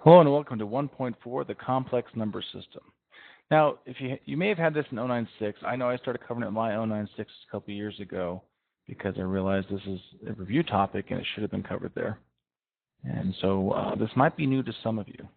Hello and welcome to 1.4, the complex number system. Now, if you may have had this in 096. I know I started covering it in my 096 a couple years ago because I realized this is a review topic and it should have been covered there. And so this might be new to some of you.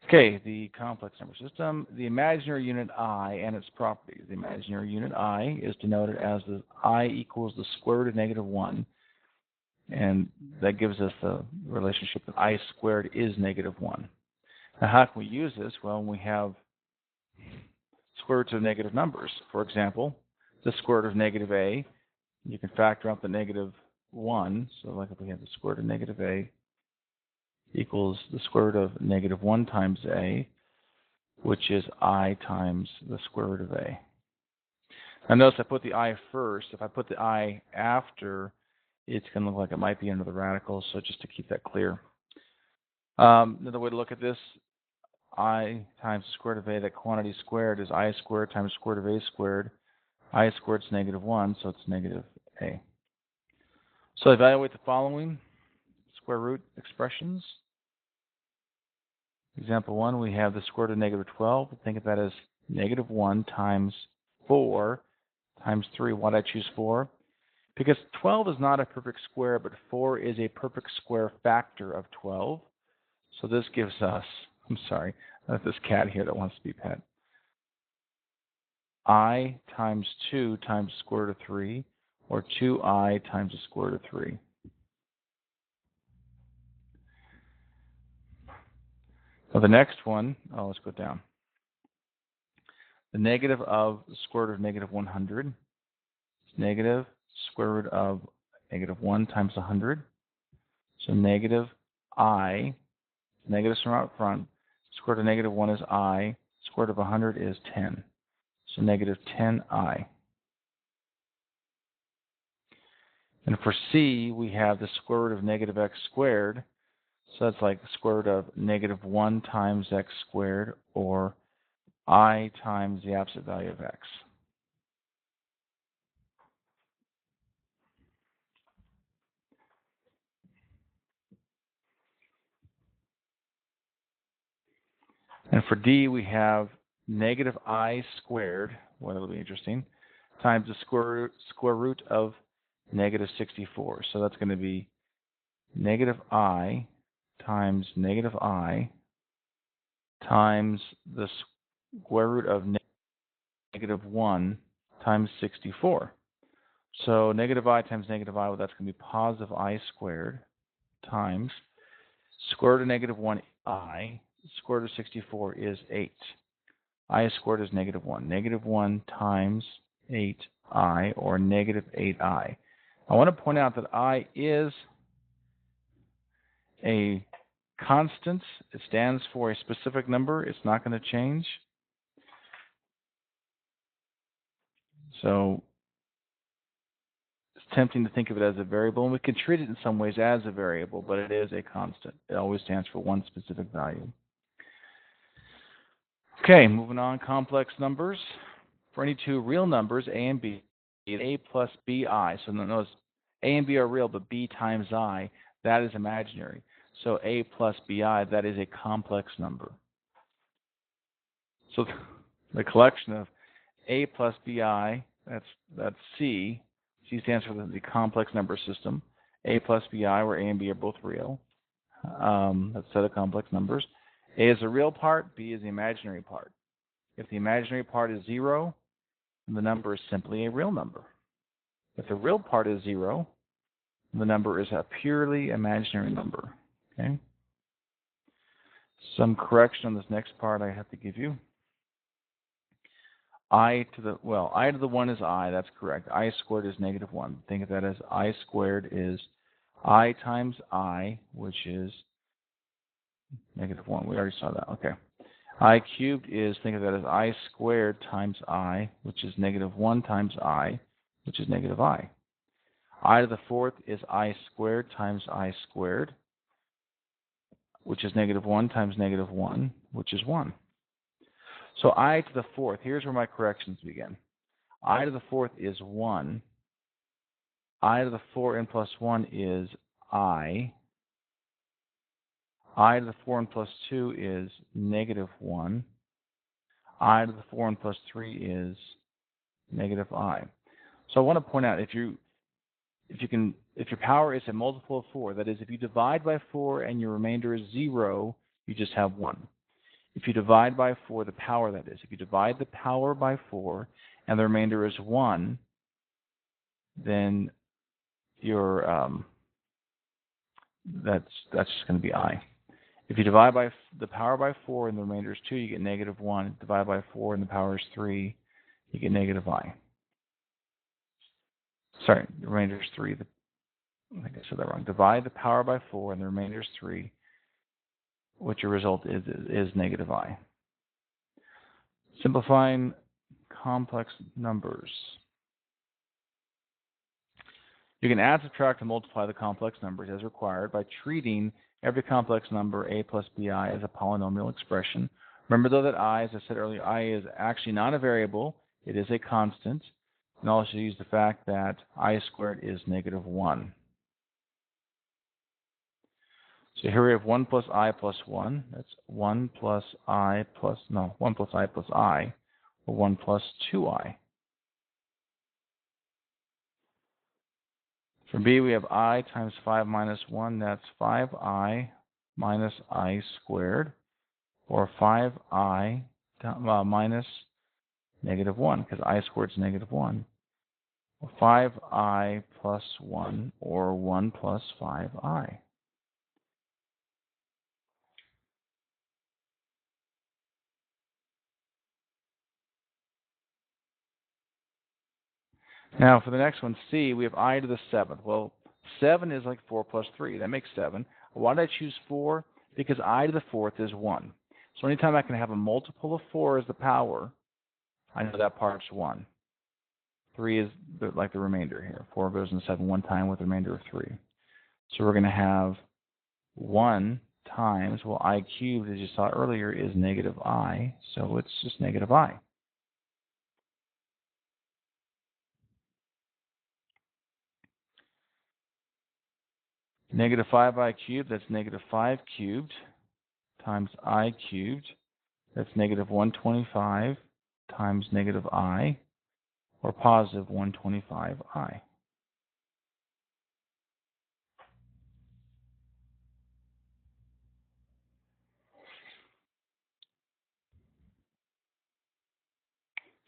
Okay, the complex number system, the imaginary unit I and its properties. The imaginary unit I is denoted as the I equals the square root of -1. And that gives us the relationship that I squared is -1. Now, how can we use this? Well, we have square roots of negative numbers. For example, the square root of -a, you can factor out the -1. So like if we have the square root of -a equals the square root of -1 times a, which is I times the square root of a. Now notice I put the I first. If I put the I after, it's going to look like it might be under the radical, so just to keep that clear. Another way to look at this, I times the square root of a, that quantity squared is I squared times the square root of a squared. I squared is -1, so it's -a. So evaluate the following square root expressions. Example 1, we have the square root of -12. Think of that as -1 times 4 times 3. Why did I choose 4? Because 12 is not a perfect square, but 4 is a perfect square factor of 12. So this gives us, I'm sorry, this cat here that wants to be pet. I times 2 times the square root of 3, or 2I times the square root of 3. Now the next one, let's go down. The negative of the square root of -100 is negative square root of -1 times 100. So negative I, negatives from out front, square root of -1 is I, square root of 100 is 10. So negative 10I. And for C, we have the square root of -x squared. So that's like the square root of -1 times x squared, or I times the absolute value of x. And for D, we have -I squared, well, that'll be interesting, times the square root of -64. So that's going to be -I times -I times the square root of -1 times 64. So -I times -I, well, that's going to be positive I squared times square root of -1I. Square root of 64 is 8. I squared is -1. -1 times 8I, or -8I. I want to point out that I is a constant. It stands for a specific number. It's not going to change. So it's tempting to think of it as a variable, and we can treat it in some ways as a variable, but it is a constant. It always stands for one specific value. Okay, moving on, complex numbers. For any two real numbers, A and B, A plus BI. So notice A and B are real, but B times I, that is imaginary. So A plus BI, that is a complex number. So the collection of A plus BI, that's C. C stands for the complex number system. A plus BI, where A and B are both real. That's a set of complex numbers. A is the real part, B is the imaginary part. If the imaginary part is 0, the number is simply a real number. If the real part is 0, the number is a purely imaginary number. Okay? Some correction on this next part I have to give you. I to the 1 is I, that's correct. I squared is -1. Think of that as I squared is I times I, which is -1. We already saw that. Okay. I cubed is, think of that as I squared times I, which is -1 times I, which is -I. I to the 4th is I squared times I squared, which is -1 times -1, which is 1. So I to the 4th, here's where my corrections begin. I to the 4th is 1. I to the 4n plus 1 is I. I to the 4 n plus 2 is negative 1. I to the 4 n plus 3 is negative I. So I want to point out, if your power is a multiple of 4, that is, if you divide by 4 and your remainder is 0, you just have 1. If you divide by 4, the power, that is, if you divide the power by 4 and the remainder is 1, then that's just going to be I. If you divide by the power by 4 and the remainder is 2, you get negative 1. Divide by 4 and the power is 3, you get negative I. Sorry, the remainder is 3. I think I said that wrong. Divide the power by 4 and the remainder is 3, what your result is negative I. Simplifying complex numbers. You can add, subtract, and multiply the complex numbers as required by treating every complex number, a plus bi, as a polynomial expression. Remember, though, that I, as I said earlier, I is actually not a variable. It is a constant. And also use the fact that I squared is negative 1. So here we have 1 plus I plus 1. That's 1 plus I plus, no, 1 plus I plus I, or 1 plus 2I. For b, we have I times 5 minus 1. That's 5I minus I squared, or 5I minus negative 1, because I squared is negative 1. Or 5I plus 1, or 1 plus 5I. Now, for the next one, C, we have I to the 7th. Well, 7 is like 4 plus 3. That makes 7. Why did I choose 4? Because I to the 4th is 1. So anytime I can have a multiple of 4 as the power, I know that part's 1. 3 is like the remainder here. 4 goes in 7 one time with a remainder of 3. So we're going to have 1 times, well, I cubed, as you saw earlier, is negative I. So it's just negative I. Negative 5I cubed, that's negative 5 cubed, times I cubed. That's negative 125 times negative I, or positive 125I.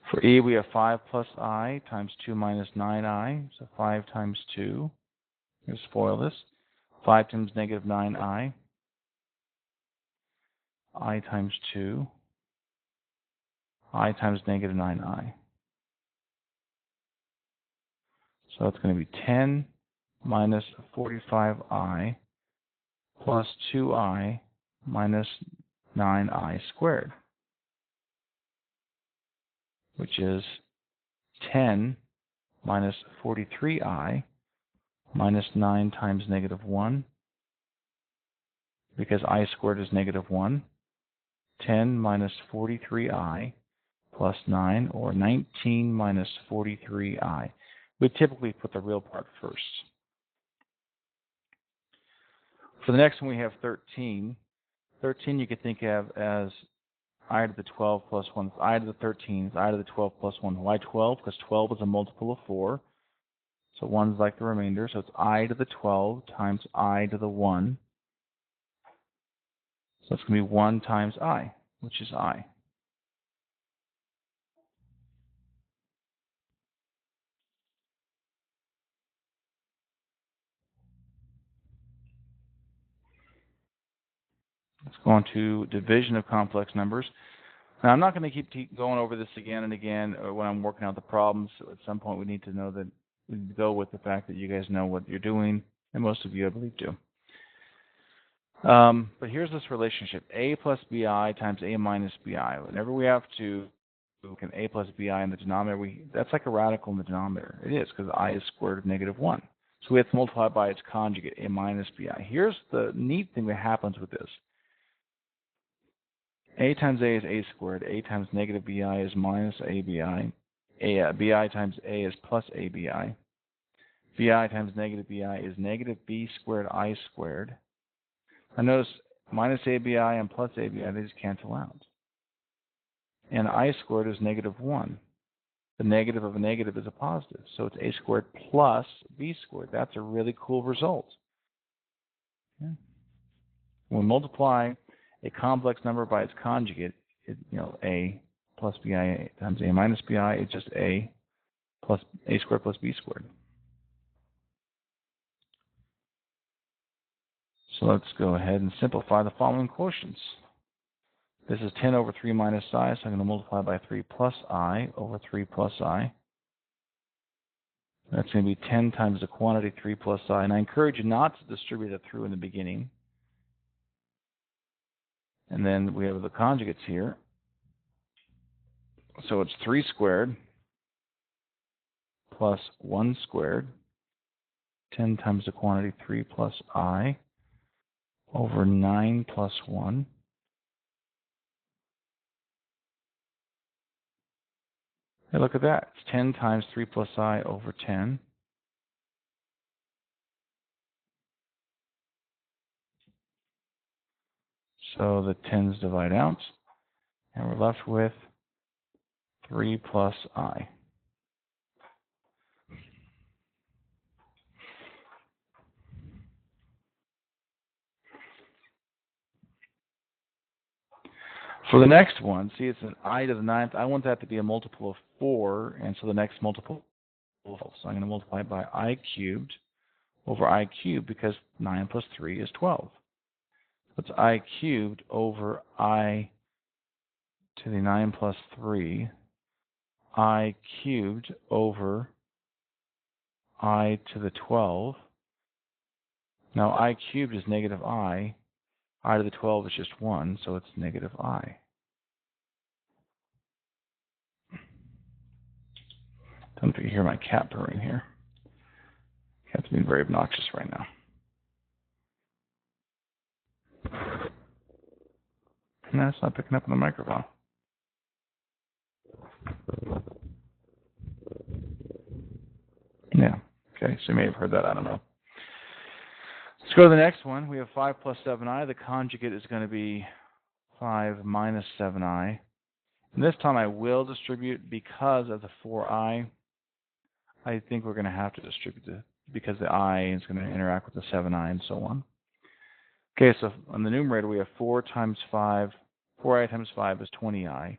For E, we have 5 plus I times 2 minus 9I, so 5 times 2. Let's FOIL this. 5 times negative 9I, I times 2, I times negative 9I. So it's going to be 10 minus 45I plus 2I minus 9I squared, which is 10 minus 43I minus 9 times negative 1, because I squared is negative 1. 10 minus 43I plus 9, or 19 minus 43I. We typically put the real part first. For the next one, we have 13. 13 you could think of as I to the 12 plus 1. I to the 13 is I to the 12 plus 1. Why 12? Because 12 is a multiple of 4. So 1 is like the remainder. So it's I to the 12 times I to the 1. So it's going to be 1 times I, which is I. Let's go on to division of complex numbers. Now, I'm not going to keep going over this again and again when I'm working out the problems. At some point, we need to know that we need to go with the fact that you guys know what you're doing, and most of you, I believe, do. But here's this relationship: A plus BI times A minus BI. Whenever we have to look at A plus BI in the denominator, that's like a radical in the denominator. It is, because I is square root of negative 1. So we have to multiply by its conjugate, A minus BI. Here's the neat thing that happens with this. A times A is A squared. A times negative BI is minus ABI. BI times A is plus ABI. BI times negative BI is negative B squared I squared. Now notice minus ABI and plus ABI, they just cancel out. And I squared is negative 1. The negative of a negative is a positive. So it's A squared plus B squared. That's a really cool result. Okay. When we multiply a complex number by its conjugate, A plus BI times A minus BI is just A squared plus B squared. So let's go ahead and simplify the following quotients. This is 10 over 3 minus I, so I'm going to multiply by 3 plus I over 3 plus I. That's going to be 10 times the quantity 3 plus I. And I encourage you not to distribute it through in the beginning. And then we have the conjugates here. So it's 3 squared plus 1 squared, 10 times the quantity 3 plus I, over 9 plus 1. Hey, look at that. It's 10 times 3 plus I over 10. So the 10s divide out, and we're left with 3 plus I. For the next one, see, it's an I to the 9th. I want that to be a multiple of 4, and so the next multiple is 12. So I'm going to multiply by I cubed over I cubed because 9 plus 3 is 12. It's I cubed over I to the 9 plus 3, I cubed over I to the 12. Now I cubed is negative I to the 12 is just 1, so it's negative I. Don't know if you hear my cat purring here. Cat's being very obnoxious right now. No, it's not picking up on the microphone. Yeah. Okay, so you may have heard that. I don't know. Let's go to the next one. We have 5 plus 7i. The conjugate is going to be 5 minus 7i. And this time I will distribute because of the 4i. I think we're going to have to distribute it because the I is going to interact with the 7i and so on. Okay, so on the numerator we have 4 times 5. 4i times 5 is 20i.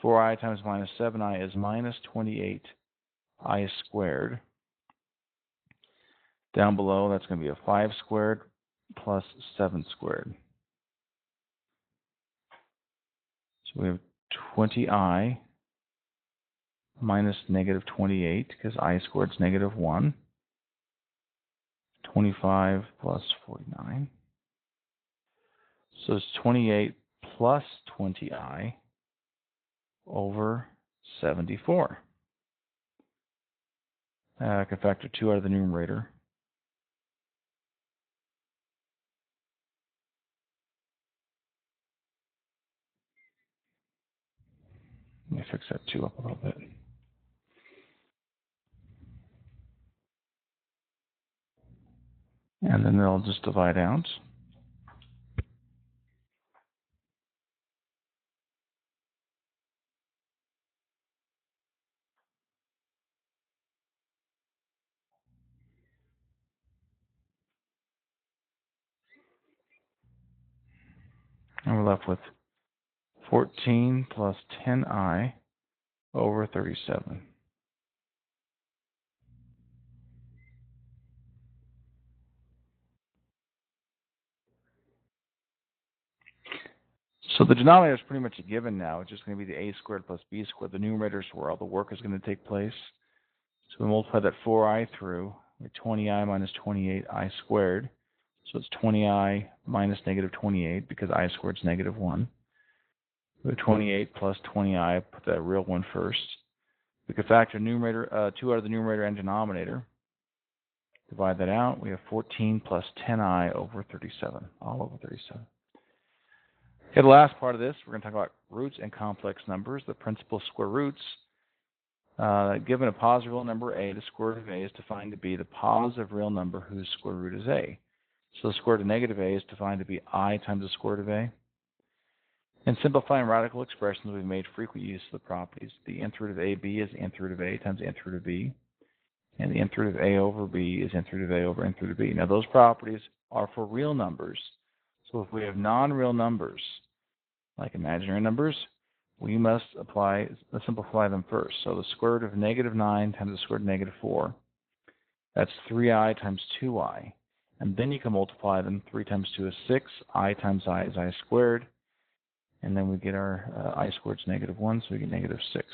4i times minus 7i is minus 28i squared. Down below, that's going to be a 5 squared plus 7 squared. So we have 20i minus negative 28, because I squared is negative 1. 25 plus 49. So it's 28 plus 20i over 74. I can factor 2 out of the numerator. Let me fix that 2 up a little bit. And then they'll just divide out. And we're left with 14 plus 10i over 37. So the denominator is pretty much a given now. It's just going to be the a squared plus b squared. The numerator is where all the work is going to take place. So we multiply that 4i through with 20i minus 28i squared. So it's 20i minus negative 28 because I squared is negative 1. With 28 plus 20i, put that real one first. We could factor numerator 2 out of the numerator and denominator. Divide that out. We have 14 plus 10i over 37, all over 37. Okay, the last part of this, we're going to talk about roots and complex numbers. The principal square roots. Given a positive real number a, the square root of a is defined to be the positive real number whose square root is a. So the square root of negative a is defined to be I times the square root of a. In simplifying radical expressions, we've made frequent use of the properties. The nth root of ab is nth root of a times nth root of b. And the nth root of a over b is nth root of a over nth root of b. Now those properties are for real numbers. So if we have non-real numbers, like imaginary numbers, we must simplify them first. So the square root of negative 9 times the square root of negative 4, that's 3i times 2i. And then you can multiply them. 3 times 2 is 6. I times I is I squared. And then we get our I squared is negative 1, so we get negative 6.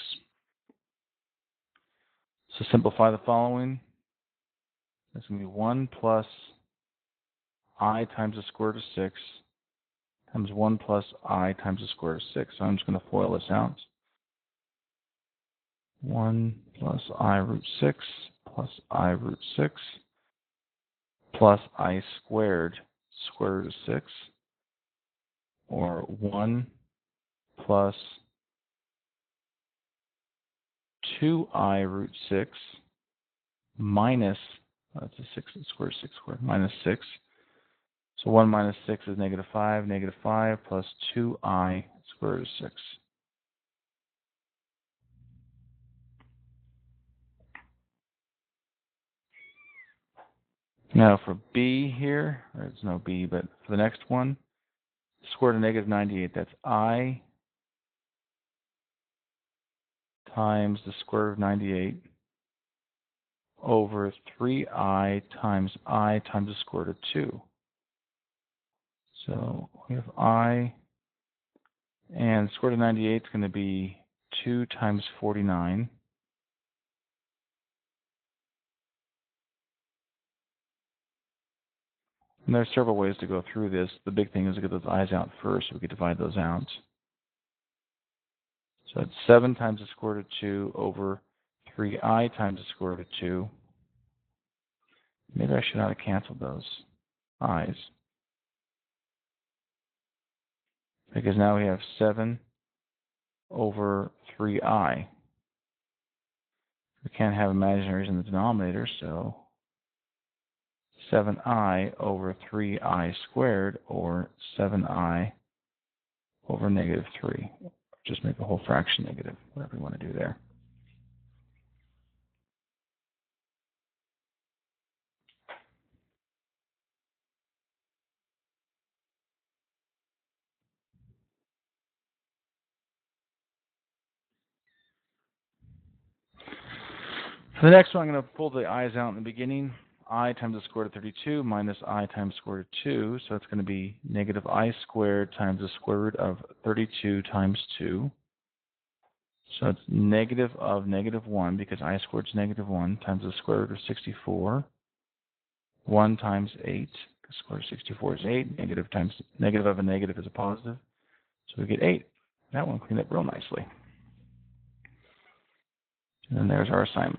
So simplify the following. That's going to be 1 plus I times the square root of 6 times 1 plus I times the square root of 6. So I'm just going to FOIL this out. 1 plus I root 6 plus I root 6 plus I squared square root of 6, or 1 plus 2I root 6 minus, that's a 6 squared, 6 squared, minus 6. So 1 minus 6 is negative 5 plus 2I square root of 6. Now for b here, there's no b, but for the next one, square root of negative 98, that's I times the square root of 98 over 3i times the square root of 2. So we have I, and the square root of 98 is going to be 2 times 49. And there are several ways to go through this. The big thing is to get those i's out first, so we can divide those out. So it's 7 times the square root of 2 over 3i times the square root of 2. Maybe I should not have canceled those i's, because now we have 7 over 3i. We can't have imaginaries in the denominator, so 7i over 3i squared, or 7i over negative 3. Just make the whole fraction negative, whatever you want to do there. For the next one, I'm going to pull the i's out in the beginning. I times the square root of 32 minus I times the square root of 2. So it's going to be negative I squared times the square root of 32 times 2. So it's negative of negative 1, because I squared is negative 1, times the square root of 64. 1 times 8, the square root of 64 is 8. Negative times negative of a negative is a positive. So we get 8. That one cleaned up real nicely. And then there's our assignment.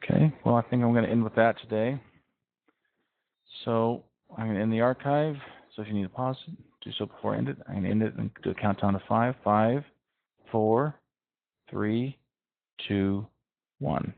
Okay, well, I think I'm going to end with that today. So I'm going to end the archive. So if you need to pause it, do so before I end it. I'm going to end it and do a countdown to 5. 5, 4, 3, 2, 1.